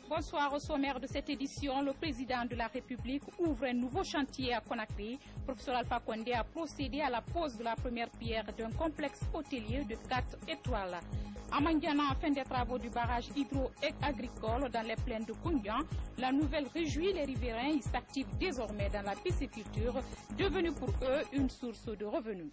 Bonsoir. Au sommaire de cette édition, le président de la République ouvre un nouveau chantier à Conakry. Professeur Alpha Condé a procédé à la pose de la première pierre d'un complexe hôtelier de 4 étoiles. À Mandiana, fin des travaux du barrage hydro-agricole dans les plaines de Koundian, la nouvelle réjouit les riverains. Ils s'activent désormais dans la pisciculture, devenue pour eux une source de revenus.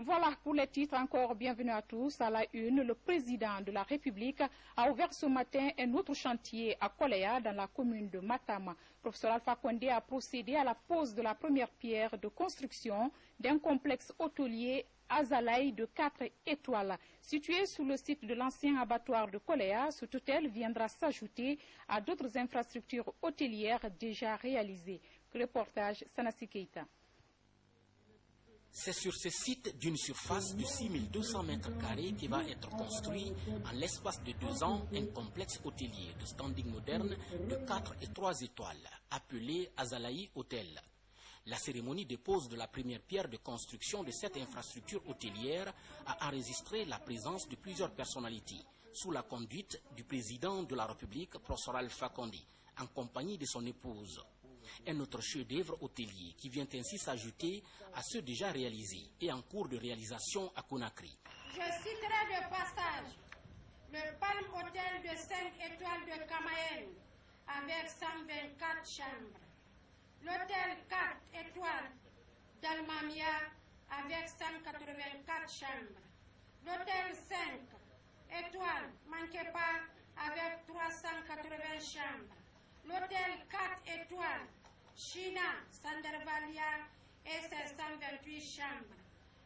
Voilà pour les titres. Encore bienvenue à tous. À la une, le président de la République a ouvert ce matin un autre chantier à Koléa dans la commune de Matama. Professeur Alpha Condé a procédé à la pose de la première pierre de construction d'un complexe hôtelier Azalaï de 4 étoiles. Situé sur le site de l'ancien abattoir de Koléa, cet hôtel viendra s'ajouter à d'autres infrastructures hôtelières déjà réalisées. Reportage Sanassi Keita. C'est sur ce site d'une surface de 6200 mètres carrés qui va être construit en l'espace de 2 ans un complexe hôtelier de standing moderne de 4 et 3 étoiles, appelé Azalaï Hôtel. La cérémonie de pose de la première pierre de construction de cette infrastructure hôtelière a enregistré la présence de plusieurs personnalités, sous la conduite du président de la République, Professeur Alpha Condé, en compagnie de son épouse. Un autre chef-d'œuvre hôtelier qui vient ainsi s'ajouter à ceux déjà réalisés et en cours de réalisation à Conakry. Je citerai de passage le Palm Hôtel de 5 étoiles de Camayen avec 124 chambres, l'hôtel 4 étoiles d'Almamia avec 184 chambres, l'hôtel 5 étoiles Mankepa avec 380 chambres, l'hôtel 4 étoiles China Sandarvalia et ses 128 chambres,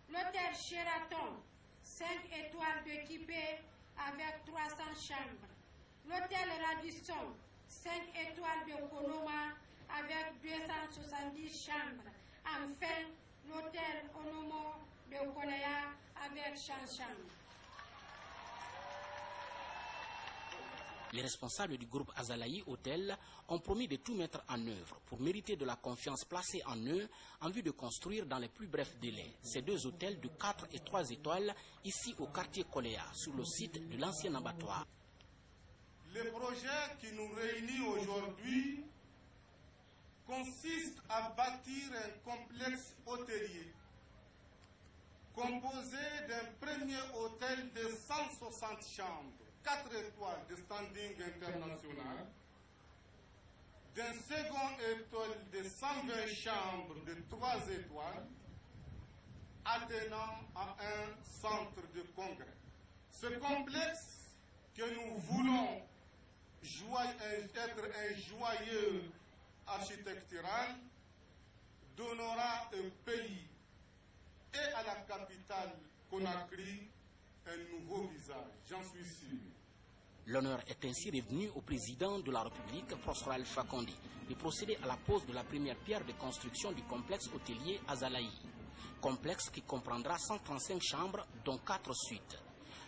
l'hôtel Sheraton 5 étoiles de Kipé avec 300 chambres, l'hôtel Radisson 5 étoiles de Konoma avec 270 chambres, enfin l'hôtel Onomo de Koléa avec 100 chambres. Les responsables du groupe Azalaï Hôtel ont promis de tout mettre en œuvre pour mériter de la confiance placée en eux en vue de construire dans les plus brefs délais ces 2 hôtels de 4 et 3 étoiles ici au quartier Koléa, sur le site de l'ancien abattoir. Le projet qui nous réunit aujourd'hui consiste à bâtir un complexe hôtelier composé d'un premier hôtel de 160 chambres, 4 étoiles de standing international, d'un second hôtel de 120 chambres de 3 étoiles, attenant à un centre de congrès. Ce complexe que nous voulons être un joyeux architectural donnera au pays et à la capitale Conakry un nouveau visage, j'en suis sûr. L'honneur est ainsi revenu au président de la République, Professeur Alpha Condé, de procéder à la pose de la première pierre de construction du complexe hôtelier Azalaï. Complexe qui comprendra 135 chambres, dont 4 suites.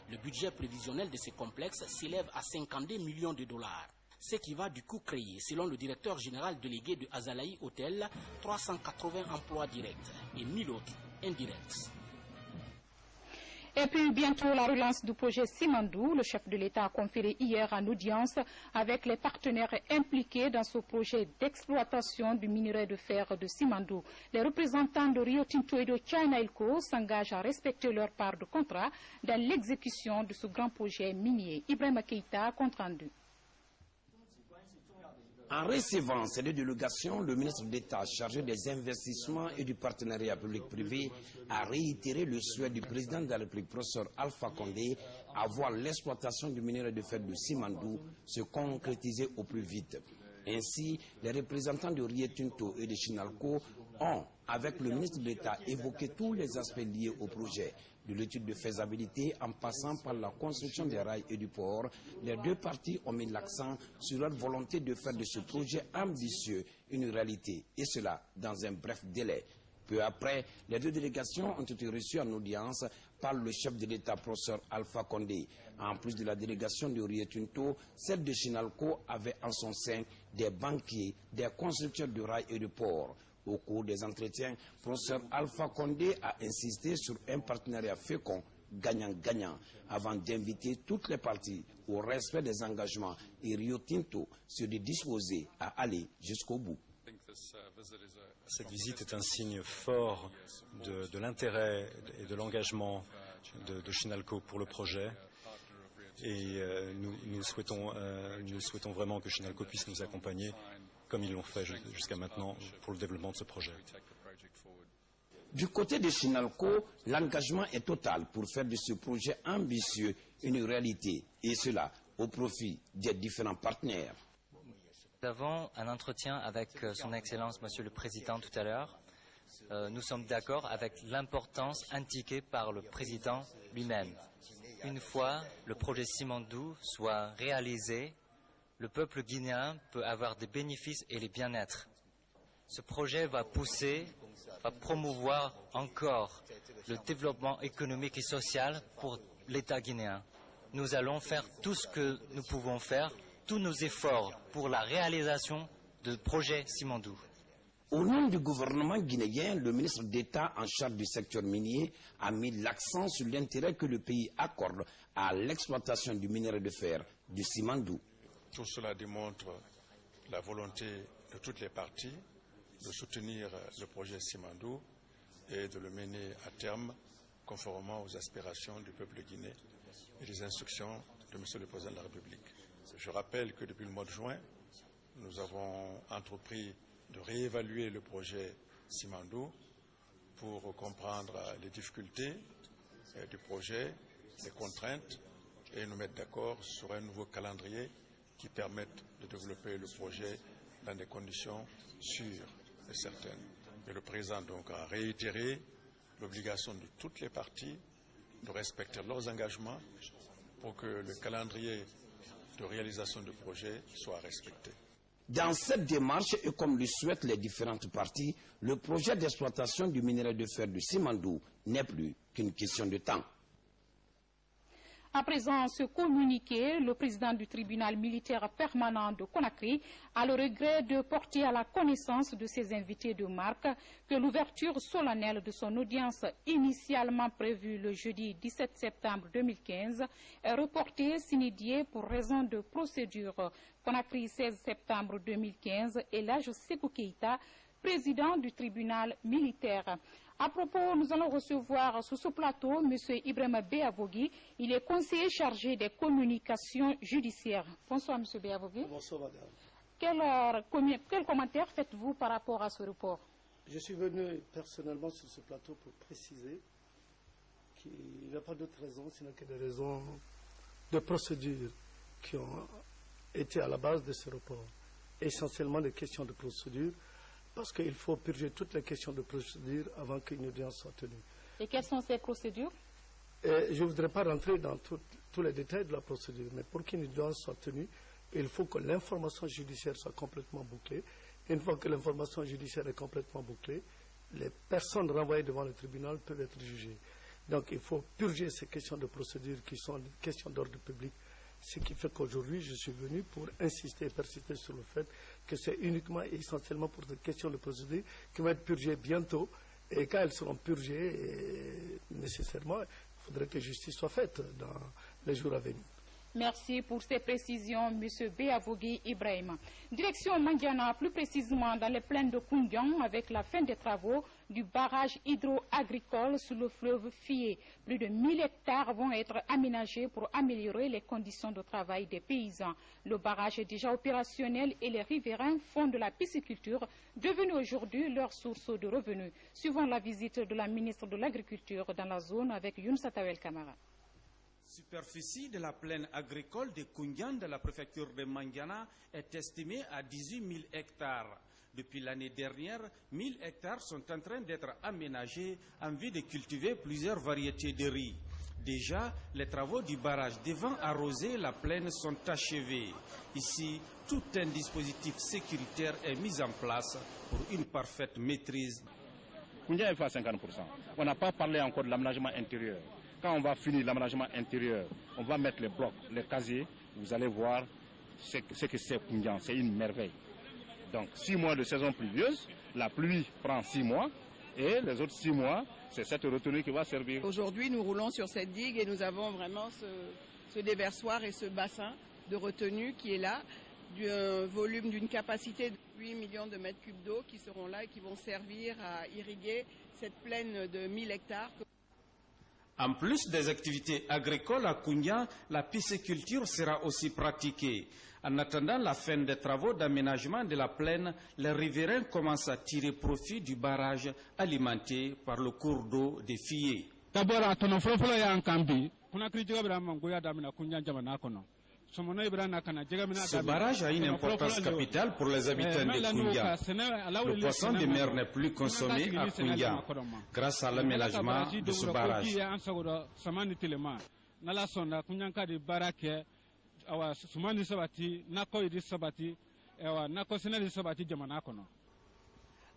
Le budget prévisionnel de ce complexe s'élève à 52 millions de dollars. Ce qui va du coup créer, selon le directeur général délégué de Azalaï Hôtel, 380 emplois directs et 1000 autres indirects. Et puis bientôt la relance du projet Simandou. Le chef de l'État a conféré hier en audience avec les partenaires impliqués dans ce projet d'exploitation du minerai de fer de Simandou. Les représentants de Rio Tinto et de China Ilco s'engagent à respecter leur part de contrat dans l'exécution de ce grand projet minier. Ibrahima Keïta, compte rendu. En recevant ces 2 délégations, le ministre d'État chargé des investissements et du partenariat public-privé a réitéré le souhait du président de la République, professeur Alpha Condé, à voir l'exploitation du minerai de fer de Simandou se concrétiser au plus vite. Ainsi, les représentants de Rio Tinto et de Chinalco ont, avec le ministre de l'État, évoqué tous les aspects liés au projet, de l'étude de faisabilité en passant par la construction des rails et du port. Les 2 parties ont mis l'accent sur leur volonté de faire de ce projet ambitieux une réalité, et cela dans un bref délai. Peu après, les 2 délégations ont été reçues en audience par le chef de l'État, professeur Alpha Condé. En plus de la délégation de Rio Tinto, celle de Chinalco avait en son sein des banquiers, des constructeurs de rails et de ports. Au cours des entretiens, professeur Alpha Condé a insisté sur un partenariat fécond, gagnant-gagnant, avant d'inviter toutes les parties au respect des engagements et Rio Tinto se disposer à aller jusqu'au bout. Cette visite est un signe fort de l'intérêt et de l'engagement de Chinalco pour le projet. Et nous souhaitons vraiment que Chinalco puisse nous accompagner, comme ils l'ont fait jusqu'à maintenant, pour le développement de ce projet. Du côté de Chinalco, l'engagement est total pour faire de ce projet ambitieux une réalité, et cela au profit des différents partenaires. Nous avons un entretien avec son Excellence, Monsieur le Président, tout à l'heure. Nous sommes d'accord avec l'importance indiquée par le Président lui-même. Une fois le projet Simandou soit réalisé, le peuple guinéen peut avoir des bénéfices et les bien-être. Ce projet va promouvoir encore le développement économique et social pour l'État guinéen. Nous allons faire tout ce que nous pouvons faire, tous nos efforts pour la réalisation du projet Simandou. Au nom du gouvernement guinéen, le ministre d'État en charge du secteur minier a mis l'accent sur l'intérêt que le pays accorde à l'exploitation du minerai de fer du Simandou. Tout cela démontre la volonté de toutes les parties de soutenir le projet Simandou et de le mener à terme conformément aux aspirations du peuple guinéen et les instructions de M. le Président de la République. Je rappelle que depuis le mois de juin, nous avons entrepris de réévaluer le projet Simandou pour comprendre les difficultés du projet, les contraintes et nous mettre d'accord sur un nouveau calendrier qui permette de développer le projet dans des conditions sûres et certaines. Et le président donc a réitéré l'obligation de toutes les parties de respecter leurs engagements pour que le calendrier de réalisation du projet soit respecté. Dans cette démarche, et comme le souhaitent les différentes parties, le projet d'exploitation du minerai de fer de Simandou n'est plus qu'une question de temps. À présent, ce communiqué, le président du tribunal militaire permanent de Conakry a le regret de porter à la connaissance de ses invités de marque que l'ouverture solennelle de son audience initialement prévue le jeudi 17 septembre 2015 est reportée sine die pour raison de procédure. Conakry, 16 septembre 2015, et Elhadji Sékou Keïta, président du tribunal militaire. À propos, nous allons recevoir sur ce plateau M. Ibrahima Béavogui. Il est conseiller chargé des communications judiciaires. Bonsoir, M. Béavogui. Bonsoir, madame. Quel commentaire faites-vous par rapport à ce report? Je suis venu personnellement sur ce plateau pour préciser qu'il n'y a pas d'autre raison, sinon que des raisons de procédure qui ont été à la base de ce report. Essentiellement des questions de procédure, parce qu'il faut purger toutes les questions de procédure avant qu'une audience soit tenue. Et quelles sont ces procédures? Je ne voudrais pas rentrer dans tous les détails de la procédure, mais pour qu'une audience soit tenue, il faut que l'information judiciaire soit complètement bouclée. Une fois que l'information judiciaire est complètement bouclée, les personnes renvoyées devant le tribunal peuvent être jugées. Donc il faut purger ces questions de procédure qui sont des questions d'ordre public. Ce qui fait qu'aujourd'hui, je suis venu pour insister et persister sur le fait que c'est uniquement et essentiellement pour des questions de procédure qui vont être purgées bientôt. Et quand elles seront purgées, nécessairement, il faudrait que justice soit faite dans les jours à venir. Merci pour ces précisions, M. Béavogui Ibrahima. Direction Mandiana, plus précisément dans les plaines de Koundian, avec la fin des travaux du barrage hydro-agricole sur le fleuve Fié. Plus de 1000 hectares vont être aménagés pour améliorer les conditions de travail des paysans. Le barrage est déjà opérationnel et les riverains font de la pisciculture, devenue aujourd'hui leur source de revenus. Suivant la visite de la ministre de l'Agriculture dans la zone avec Youn Satawel Kamara. Superficie de la plaine agricole de Koundian de la préfecture de Mandiana est estimée à 18 000 hectares. Depuis l'année dernière, 1000 hectares sont en train d'être aménagés en vue de cultiver plusieurs variétés de riz. Déjà, les travaux du barrage devant arroser la plaine sont achevés. Ici, tout un dispositif sécuritaire est mis en place pour une parfaite maîtrise. Koundian est fait à 50%. On n'a pas parlé encore de l'aménagement intérieur. Quand on va finir l'aménagement intérieur, on va mettre les blocs, les casiers, vous allez voir ce que c'est Koundian, c'est une merveille. Donc 6 mois de saison pluvieuse, la pluie prend 6 mois et les autres 6 mois, c'est cette retenue qui va servir. Aujourd'hui, nous roulons sur cette digue et nous avons vraiment ce déversoir et ce bassin de retenue qui est là, d'un volume d'une capacité de 8 millions de mètres cubes d'eau qui seront là et qui vont servir à irriguer cette plaine de 1000 hectares. En plus des activités agricoles à Koundia, la pisciculture sera aussi pratiquée. En attendant la fin des travaux d'aménagement de la plaine, les riverains commencent à tirer profit du barrage alimenté par le cours d'eau des Fillets. Ce barrage a une importance capitale pour les habitants de Koundia. Le poisson de mer n'est plus consommé à Koundia grâce à l'aménagement de ce barrage.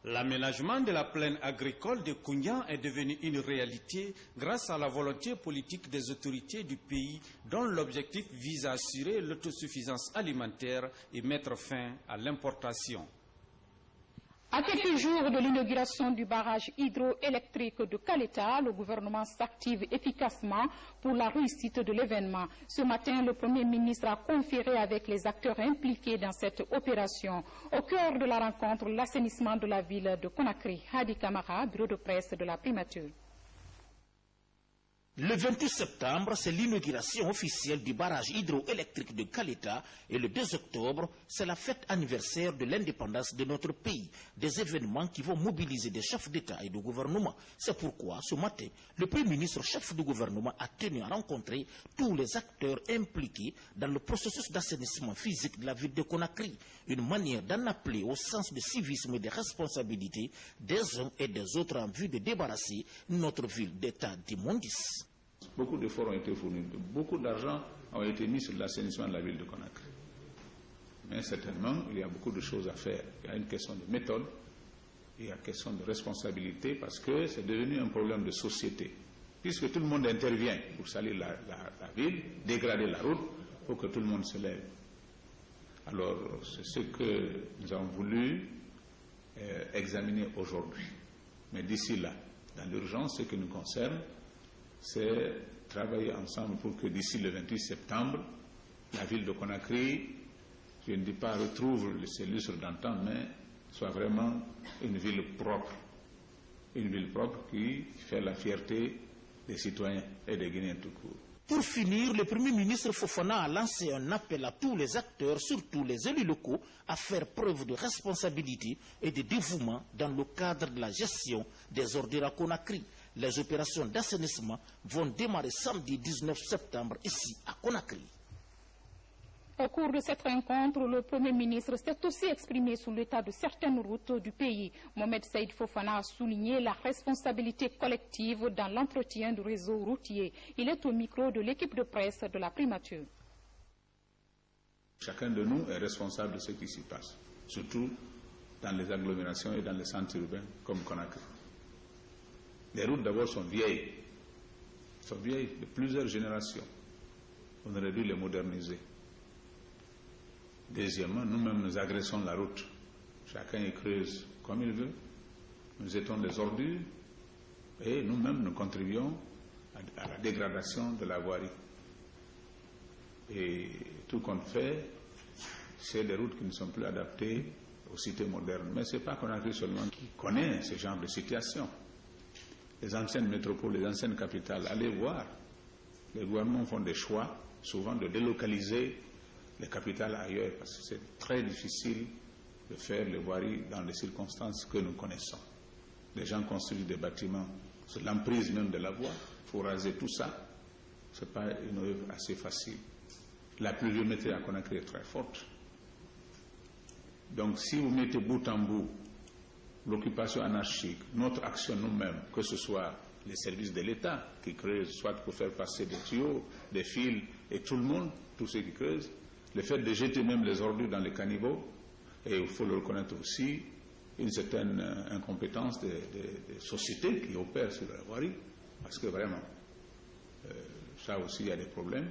L'aménagement de la plaine agricole de Koundia est devenu une réalité grâce à la volonté politique des autorités du pays dont l'objectif vise à assurer l'autosuffisance alimentaire et mettre fin à l'importation. À quelques jours de l'inauguration du barrage hydroélectrique de Kaleta, le gouvernement s'active efficacement pour la réussite de l'événement. Ce matin, le Premier ministre a conféré avec les acteurs impliqués dans cette opération. Au cœur de la rencontre, l'assainissement de la ville de Conakry. Hadi Kamara, bureau de presse de la primature. Le 28 septembre, c'est l'inauguration officielle du barrage hydroélectrique de Kaleta et le 2 octobre, c'est la fête anniversaire de l'indépendance de notre pays. Des événements qui vont mobiliser des chefs d'État et de gouvernement. C'est pourquoi, ce matin, le Premier ministre chef du gouvernement a tenu à rencontrer tous les acteurs impliqués dans le processus d'assainissement physique de la ville de Conakry. Une manière d'en appeler au sens de civisme et de responsabilité des uns et des autres en vue de débarrasser notre ville d'état d'immondice. Beaucoup d'efforts ont été fournis, beaucoup d'argent a été mis sur l'assainissement de la ville de Conakry. Mais certainement, il y a beaucoup de choses à faire. Il y a une question de méthode, il y a une question de responsabilité, parce que c'est devenu un problème de société. Puisque tout le monde intervient pour salir la ville, dégrader la route, il faut que tout le monde se lève. Alors, c'est ce que nous avons voulu examiner aujourd'hui. Mais d'ici là, dans l'urgence, ce qui nous concerne, c'est travailler ensemble pour que d'ici le 28 septembre, la ville de Conakry, je ne dis pas retrouve ses lustres d'antan, mais soit vraiment une ville propre. Une ville propre qui fait la fierté des citoyens et des Guinéens tout court. Pour finir, le Premier ministre Fofana a lancé un appel à tous les acteurs, surtout les élus locaux, à faire preuve de responsabilité et de dévouement dans le cadre de la gestion des ordures à Conakry. Les opérations d'assainissement vont démarrer samedi 19 septembre ici à Conakry. Au cours de cette rencontre, le Premier ministre s'est aussi exprimé sur l'état de certaines routes du pays. Mohamed Saïd Fofana a souligné la responsabilité collective dans l'entretien du réseau routier. Il est au micro de l'équipe de presse de la primature. Chacun de nous est responsable de ce qui s'y passe, surtout dans les agglomérations et dans les centres urbains comme Conakry. Les routes d'abord sont vieilles de plusieurs générations. On aurait dû les moderniser. Deuxièmement, nous-mêmes nous agressons la route. Chacun y creuse comme il veut. Nous étons des ordures et nous-mêmes nous contribuons à la dégradation de la voirie. Et tout qu'on fait, c'est des routes qui ne sont plus adaptées aux cités modernes. Mais ce n'est pas Conakry seulement qui connaît ce genre de situation. Les anciennes métropoles, les anciennes capitales, allez voir. Les gouvernements font des choix, souvent de délocaliser les capitales ailleurs, parce que c'est très difficile de faire les voiries dans les circonstances que nous connaissons. Les gens construisent des bâtiments sur l'emprise même de la voie, il faut raser tout ça. Ce n'est pas une œuvre assez facile. La pluviométrie à Conakry est très forte. Donc si vous mettez bout en bout l'occupation anarchique, notre action nous-mêmes, que ce soit les services de l'État qui creusent, soit pour faire passer des tuyaux, des fils, et tout le monde, tous ceux qui creusent, le fait de jeter même les ordures dans les caniveaux, et il faut le reconnaître aussi, une certaine incompétence des sociétés qui opèrent sur la voirie, parce que vraiment, ça aussi il y a des problèmes.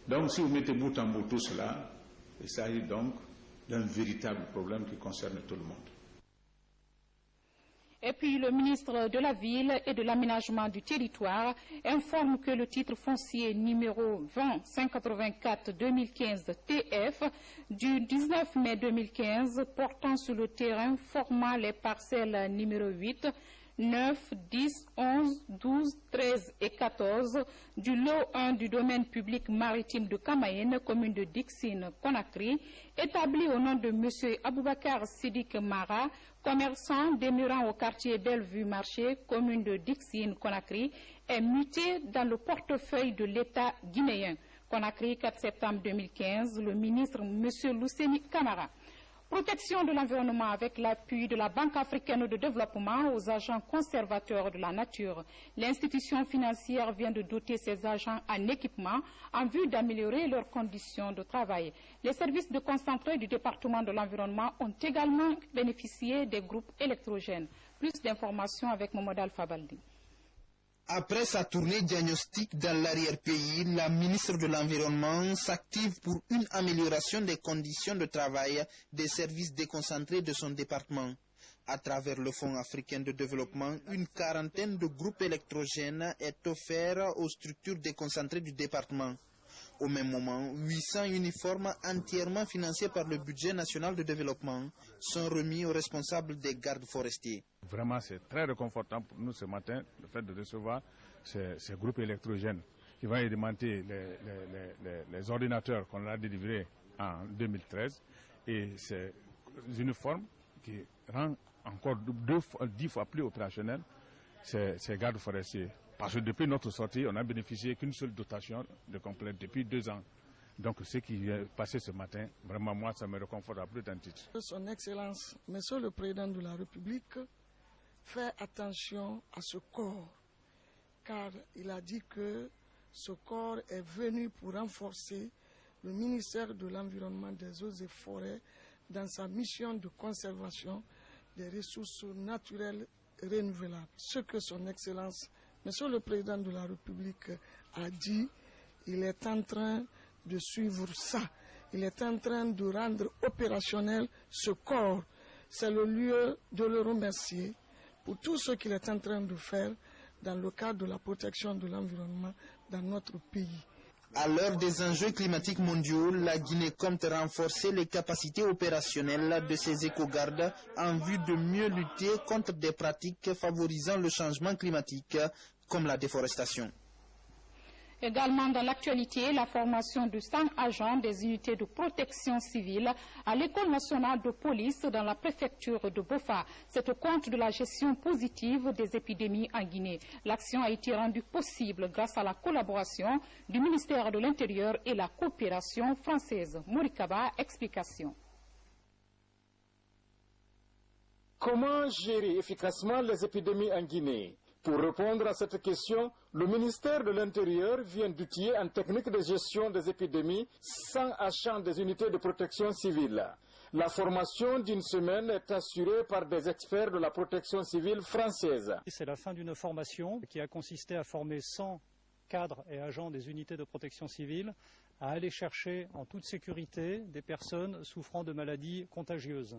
Donc si vous mettez bout en bout tout cela, il s'agit donc d'un véritable problème qui concerne tout le monde. Et puis le ministre de la Ville et de l'Aménagement du Territoire informe que le titre foncier numéro 20-584-2015 TF du 19 mai 2015 portant sur le terrain formant les parcelles numéro 8, 9, 10, 11, 12, 13 et 14 du lot 1 du domaine public maritime de Kamayen, commune de Dixine, Conakry, établi au nom de M. Aboubakar Sidik Mara, commerçant demeurant au quartier Bellevue Marché, commune de Dixine, Conakry, est muté dans le portefeuille de l'État guinéen. Conakry, 4 septembre 2015, le ministre M. Lousseni Camara. Protection de l'environnement avec l'appui de la Banque africaine de développement aux agents conservateurs de la nature. L'institution financière vient de doter ses agents en équipement en vue d'améliorer leurs conditions de travail. Les services de concentré du département de l'environnement ont également bénéficié des groupes électrogènes. Plus d'informations avec Mohamed Alpha Baldi. Après sa tournée diagnostique dans l'arrière-pays, la ministre de l'Environnement s'active pour une amélioration des conditions de travail des services déconcentrés de son département. À travers le Fonds africain de développement, une quarantaine de groupes électrogènes est offert aux structures déconcentrées du département. Au même moment, 800 uniformes entièrement financés par le budget national de développement sont remis aux responsables des gardes forestiers. Vraiment, c'est très réconfortant pour nous ce matin, le fait de recevoir ces groupes électrogènes qui vont alimenter les ordinateurs qu'on a délivrés en 2013 et ces uniformes qui rendent encore 10 fois plus opérationnels ces gardes forestiers. Parce que depuis notre sortie, on n'a bénéficié qu'une seule dotation de complète depuis 2 ans. Donc ce qui est passé ce matin, vraiment moi, ça me réconforte à plus d'un titre. Son Excellence, Monsieur le Président de la République, fait attention à ce corps, car il a dit que ce corps est venu pour renforcer le ministère de l'Environnement, des Eaux et Forêts dans sa mission de conservation des ressources naturelles renouvelables. Ce que Son Excellence, Monsieur le Président de la République a dit, il est en train de suivre ça. Il est en train de rendre opérationnel ce corps. C'est le lieu de le remercier pour tout ce qu'il est en train de faire dans le cadre de la protection de l'environnement dans notre pays. À l'heure des enjeux climatiques mondiaux, la Guinée compte renforcer les capacités opérationnelles de ses éco-gardes en vue de mieux lutter contre des pratiques favorisant le changement climatique, comme la déforestation. Également dans l'actualité, la formation de 100 agents des unités de protection civile à l'École nationale de police dans la préfecture de Bofa. C'est au compte de la gestion positive des épidémies en Guinée. L'action a été rendue possible grâce à la collaboration du ministère de l'Intérieur et la coopération française. Morikaba, explication. Comment gérer efficacement les épidémies en Guinée? Pour répondre à cette question, le ministère de l'Intérieur vient d'outiller en technique de gestion des épidémies 100 agents des unités de protection civile. La formation d'une semaine est assurée par des experts de la protection civile française. C'est la fin d'une formation qui a consisté à former 100 cadres et agents des unités de protection civile à aller chercher en toute sécurité des personnes souffrant de maladies contagieuses.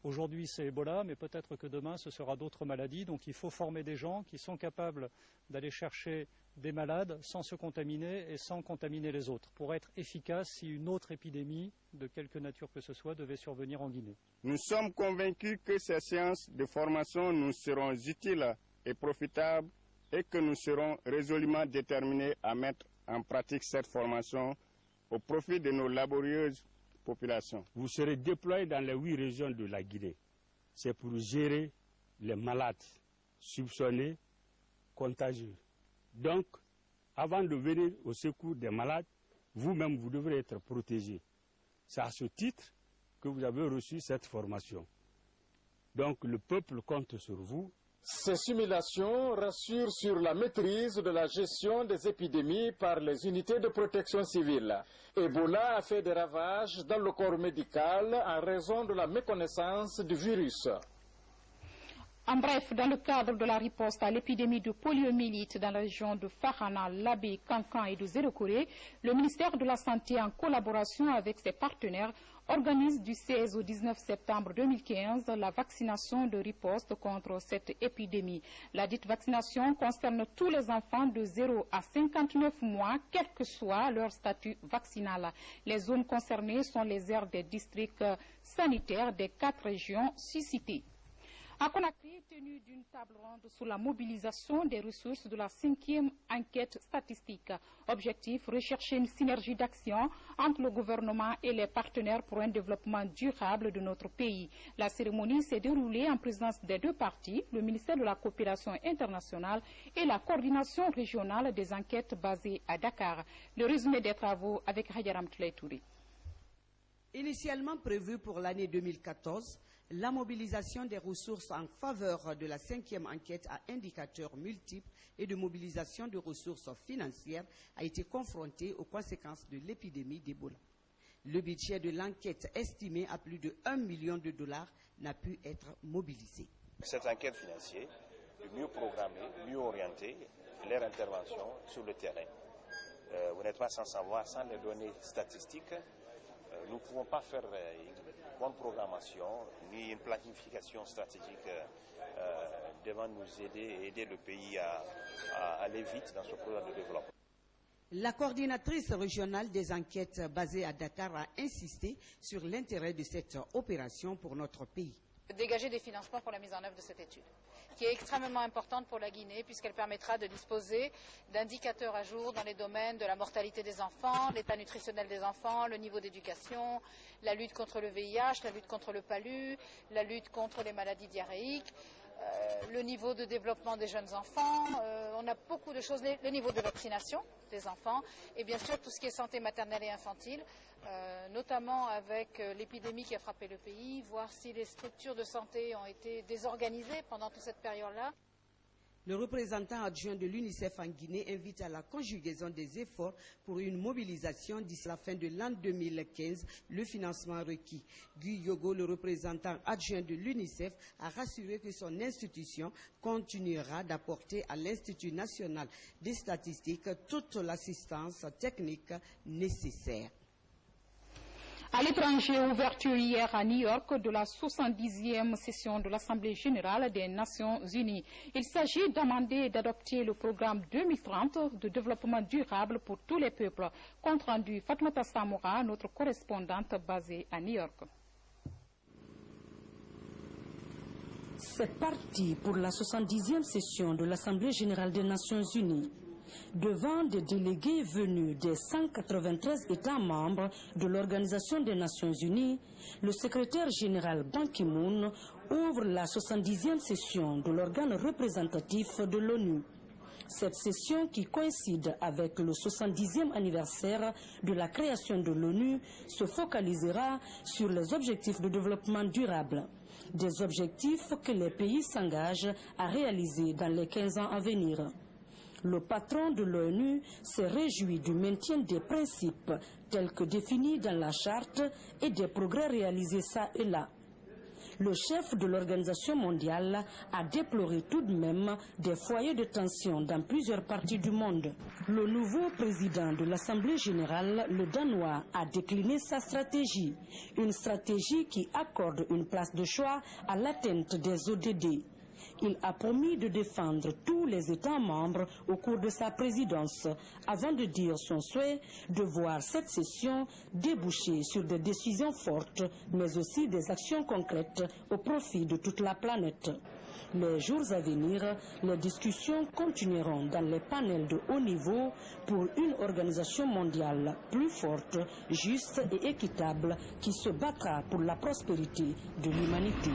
Aujourd'hui, c'est Ebola, mais peut-être que demain, ce sera d'autres maladies. Donc, il faut former des gens qui sont capables d'aller chercher des malades sans se contaminer et sans contaminer les autres, pour être efficace si une autre épidémie, de quelque nature que ce soit, devait survenir en Guinée. Nous sommes convaincus que ces séances de formation nous seront utiles et profitables et que nous serons résolument déterminés à mettre en pratique cette formation au profit de nos laborieuses population. Vous serez déployés dans les 8 régions de la Guinée. C'est pour gérer les malades soupçonnés, contagieux. Donc, avant de venir au secours des malades, vous-même, vous devrez être protégés. C'est à ce titre que vous avez reçu cette formation. Donc, le peuple compte sur vous. Ces simulations rassurent sur la maîtrise de la gestion des épidémies par les unités de protection civile. Ebola a fait des ravages dans le corps médical en raison de la méconnaissance du virus. En bref, dans le cadre de la riposte à l'épidémie de poliomyélite dans la région de Farhana, Labé, Kankan et de Zérokoré, le ministère de la Santé, en collaboration avec ses partenaires, organise du 16 au 19 septembre 2015 la vaccination de riposte contre cette épidémie. La dite vaccination concerne tous les enfants de 0 à 59 mois, quel que soit leur statut vaccinal. Les zones concernées sont les aires des districts sanitaires des 4 régions suscitées. À Conakry, tenu d'une table ronde sur la mobilisation des ressources de la 5e enquête statistique. Objectif, rechercher une synergie d'action entre le gouvernement et les partenaires pour un développement durable de notre pays. La cérémonie s'est déroulée en présence des 2 parties, le ministère de la Coopération internationale et la coordination régionale des enquêtes basée à Dakar. Le résumé des travaux avec Hayaram Touré. Initialement prévu pour l'année 2014, la mobilisation des ressources en faveur de la 5e enquête à indicateurs multiples et de mobilisation de ressources financières a été confrontée aux conséquences de l'épidémie d'Ebola. Le budget de l'enquête, estimé à plus de 1 million de dollars, n'a pu être mobilisé. Cette enquête financière est mieux programmée, mieux orientée, leur intervention sur le terrain. Vous n'êtes pas sans savoir, sans les données statistiques, nous ne pouvons pas faire une bonne programmation ni une planification stratégique devant nous aider et aider le pays à aller vite dans ce programme de développement. La coordinatrice régionale des enquêtes basée à Dakar a insisté sur l'intérêt de cette opération pour notre pays. Dégager des financements pour la mise en œuvre de cette étude, qui est extrêmement importante pour la Guinée, puisqu'elle permettra de disposer d'indicateurs à jour dans les domaines de la mortalité des enfants, l'état nutritionnel des enfants, le niveau d'éducation, la lutte contre le VIH, la lutte contre le palu, la lutte contre les maladies diarrhéiques, le niveau de développement des jeunes enfants, on a beaucoup de choses, le niveau de vaccination des enfants, et bien sûr tout ce qui est santé maternelle et infantile, notamment avec l'épidémie qui a frappé le pays, voir si les structures de santé ont été désorganisées pendant toute cette période-là. Le représentant adjoint de l'UNICEF en Guinée invite à la conjugaison des efforts pour une mobilisation d'ici la fin de l'an 2015, le financement requis. Guy Yogo, le représentant adjoint de l'UNICEF, a rassuré que son institution continuera d'apporter à l'Institut national des statistiques toute l'assistance technique nécessaire. À l'étranger, ouverture hier à New York de la 70e session de l'Assemblée générale des Nations unies. Il s'agit d'amender et d'adopter le programme 2030 de développement durable pour tous les peuples. Compte rendu Fatmata Samoura, notre correspondante basée à New York. C'est parti pour la 70e session de l'Assemblée générale des Nations unies. Devant des délégués venus des 193 États membres de l'Organisation des Nations unies, le secrétaire général Ban Ki-moon ouvre la 70e session de l'organe représentatif de l'ONU. Cette session, qui coïncide avec le 70e anniversaire de la création de l'ONU, se focalisera sur les objectifs de développement durable. Des objectifs que les pays s'engagent à réaliser dans les 15 ans à venir. Le patron de l'ONU s'est réjoui du maintien des principes tels que définis dans la charte et des progrès réalisés ça et là. Le chef de l'Organisation mondiale a déploré tout de même des foyers de tension dans plusieurs parties du monde. Le nouveau président de l'Assemblée générale, le Danois, a décliné sa stratégie. Une stratégie qui accorde une place de choix à l'atteinte des ODD. Il a promis de défendre tous les États membres au cours de sa présidence, avant de dire son souhait de voir cette session déboucher sur des décisions fortes, mais aussi des actions concrètes au profit de toute la planète. Les jours à venir, les discussions continueront dans les panels de haut niveau pour une organisation mondiale plus forte, juste et équitable qui se battra pour la prospérité de l'humanité.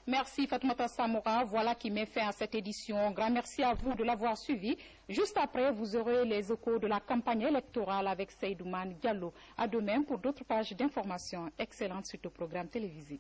Merci Fatmata Samoura, voilà qui met fin à cette édition. Grand merci à vous de l'avoir suivi. Juste après, vous aurez les échos de la campagne électorale avec Seydouman Diallo. À demain pour d'autres pages d'information. Excellente suite au programme télévisé.